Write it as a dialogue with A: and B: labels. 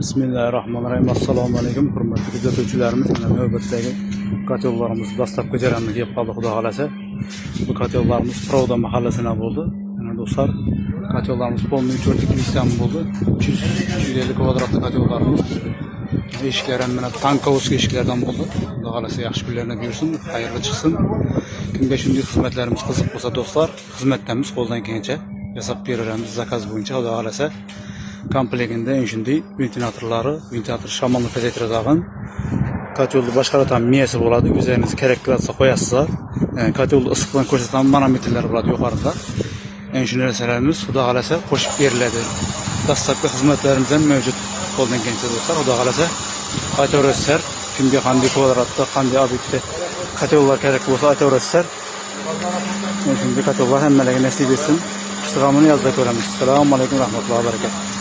A: Bismillahirrahmanirrahim. Assalomu alaykum. Hurmatli kuzatuvchilarimiz, mana navbatdagi kotyollarimiz dastlabki jarayonga kelib qoldi, xudo xolasa. Bu kotyollarimiz Pravda mahallasidan bo'ldi. Mana do'stlar, kotyollarimiz polniy 4-2 bo'ldi. 350 kvadratli kotyollarimiz. Eshiklar ham mana tankovskiy eshiklardan bo'ldi. Xudo xolasa yaxshi kunlarni buyursin, xayrli chiqsin. Kimga shunday xizmatlarimiz qiziq bo'lsa do'stlar, xizmatdamiz qo'ldan kelgancha yasab beramiz zakaz bo'yicha, xudo xolasa. Komplektinde shunday ventilator shamolni pasaytiradigan kotyolni boshqaradigan miyasi bo'ladi. O'zingiz kerak bo'lsa qo'yasizlar. Kotyolni issiqdan ko'rsatadigan manometrlar bo'ladi yuqorida. Shu narsalarimiz xudo xolasa qo'shib beriladi. Dastlabki xizmatlarimiz ham mavjud qo'ldan kelgancha do'stlar. Xudo xolasa aytaverasizlar. Kimga qanday kvadratda, qanday obyektda kotyollar kerak bo'lsa aytaverasizlar. Shunday kotyollar hammalarga nasib etsin. Istig'omini yozda ko'ramiz. Assalomu alaykum, rahmatullohi va barakatuh.